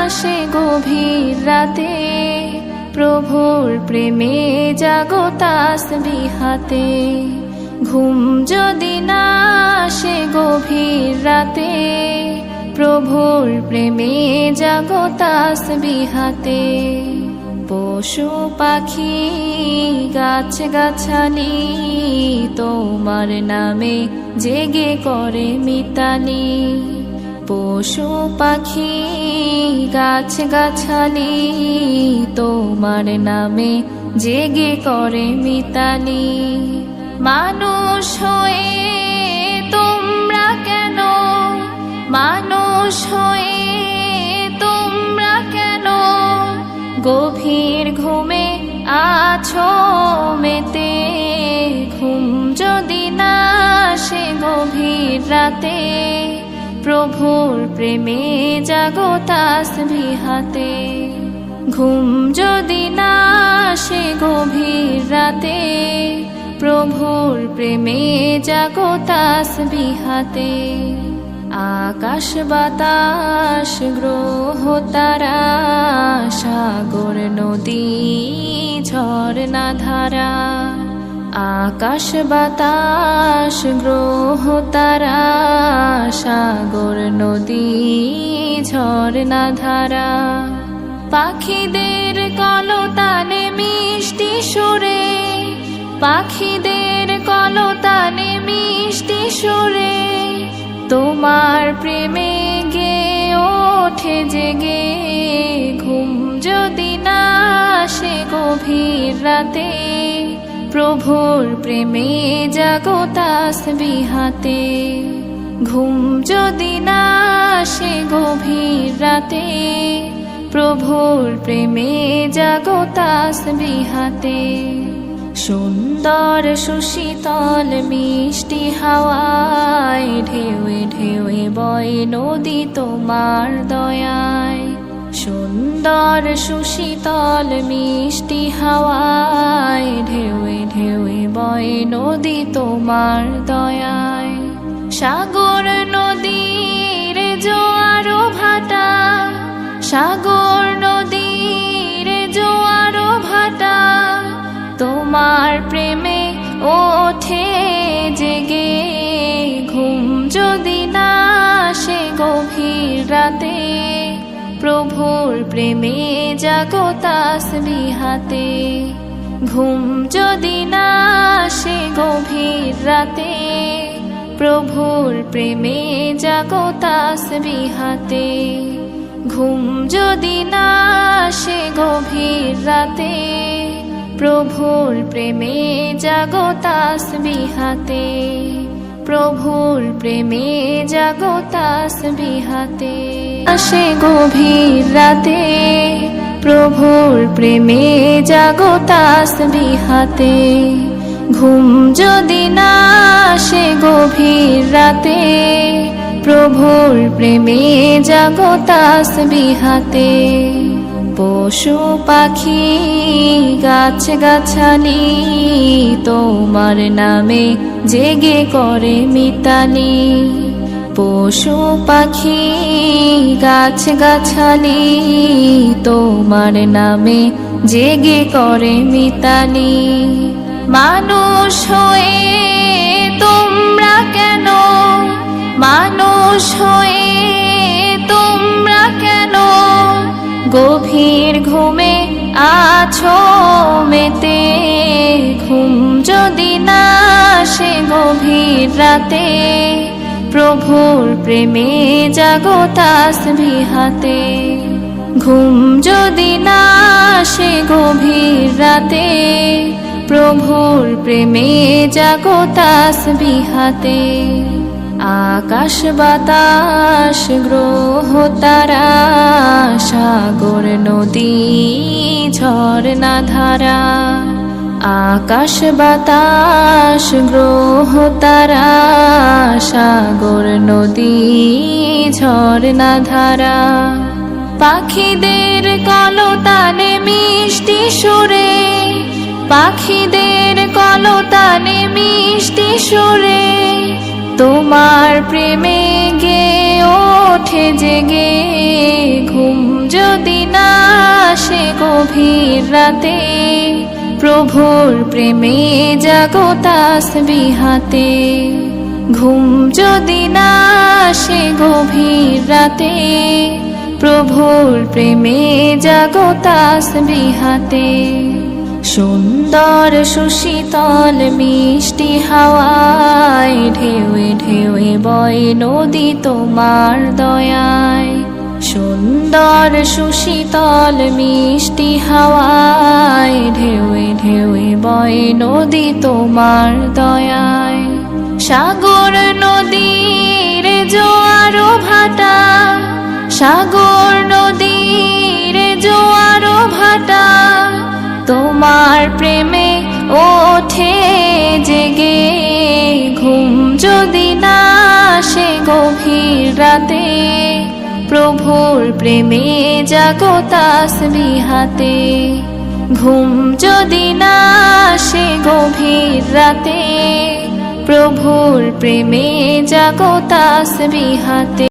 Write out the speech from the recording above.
আসে গভীর রাতে, প্রভুর প্রেমে জাগো তাসবিহ হাতে। ঘুম যদি না আসে গভীর রাতে, প্রভুর প্রেমে জাগো তাসবিহ হাতে। পশু পাখি গাছ গাছালি তোমার নামে জেগে করে মিতালি। পশু পাখি গাছ গাছালি তোমার নামে জেগে করে মিতালি। মানুষ হয়ে তোমরা কেন, মানুষ হয়ে তোমরা কেন গভীর ঘুমে আছো মেতে। ঘুম যদি না আসে গভীর রাতে, প্রভুর প্রেমে জাগো তাসবিহ হাতে। ঘুম যদি না আসে গভীর রাতে, প্রভুর প্রেমে জাগো তাসবিহ হাতে। আকাশ বাতাস গ্রহ তারা, সাগর নদী ঝরনা ধারা। আকাশ বাতাস গ্রহ তারা, সাগর নদী ঝরনা ধারা। পাখিদের কলতানে মিষ্টি সুরে, পাখিদের কলতানে মিষ্টি সুরে তোমার প্রেমে গে ওঠে জেগে। ঘুম যদি না আসে গভীর রাতে, প্রভুর প্রেমে জাগো তাসবিহ হাতে। ঘুম যদি না আসে গভীর রাতে, প্রভুর প্রেমে জাগো তাসবিহ হাতে। সুন্দর সুশীতল মিষ্টি হাওয়ায় ঢেউয়ে ঢেউয়ে বয় নদী তোমার দয়ায়। সুন্দর সুশীতল মিষ্টি হাওয়ায় ঢেউয়ে ঢেউয়ে বয় নদী তোমার দয়ায়। সাগর নদীর জোয়ার ভাটা, সাগর নদীর জোয়ার ভাটা তোমার প্রেমে ওঠে জেগে। ঘুম যদি না আসে গভীর রাতে, প্রভুর প্রেমে জাগো তাসবিহ হাতে। ঘুম যদি না আসে গভীর রাতে, প্রভুর প্রেমে জাগো তাসবিহ হাতে। ঘুম যদি না আসে গভীর রাতে, প্রভুর প্রেমে জাগো তাসবিহ হাতে। প্রভুর প্রেমে জাগো তাসবিহ হাতে। আসে গভীর রাতে, প্রভুর প্রেমে জাগো তাসবিহ হাতে। ঘুম যদি না আসে গভীর রাতে, প্রভুর প্রেমে জাগো তাসবিহ হাতে। পশু পাখি গাছ গাছালি তোমার নামে জেগে করে মিতালি। পশু পাখি গাছ গাছালি তোমার নামে জেগে করে মিতালি। মানুষ হয়ে তোমরা কেন, মানুষ হয়ে তোমরা কেন গভীর ঘুমে আছো মেতে। ঘুম যদি না আসে গভীর রাতে, প্রভুর প্রেমে জাগো তাসবিহ হাতে। ঘুম যদি না আসে গভীর রাতে, প্রভুর প্রেমে জাগো তাসবিহ হাতে। আকাশ বাতাস গ্রহ তারা, সাগর নদী ঝরনা ধারা। আকাশ বাতাস গ্রহ তারা, সাগর নদী ঝরনা ধারা। পাখিদের কলতানে মিষ্টি সুরে, পাখিদের কলতানে মিষ্টি সুরে তোমার প্রেমে গে ওঠে জেগে। ঘুম যদি না আসে গভীর রাতে, প্রভুর প্রেমে জাগো তাসবিহাতে। ঘুম যদি না আসে গভীর রাতে, প্রভুর প্রেমে জাগো তাসবিহাতে। সুন্দর সুশীতল মিষ্টি হাওয়ায় ঢেউয়ে ঢেউয়ে বয় নদী তোমার দয়ায়। সুন্দর সুশীতল মিষ্টি হাওয়ায় ঢেউয়ে ঢেউয়ে বয় নদী তোমার দয়ায়। সাগর নদীর জোয়ার ভাটা, সাগর নদীর জোয়ার ভাটা, তোমার প্রেমে ওঠে জেগে। ঘুম যদি না আসে গভীর রাতে, প্রভুর প্রেমে জাগো তাসবিহাতে। ঘুম যদি না আসে গভীর রাতে, প্রভুর প্রেমে জাগো তাসবিহাতে।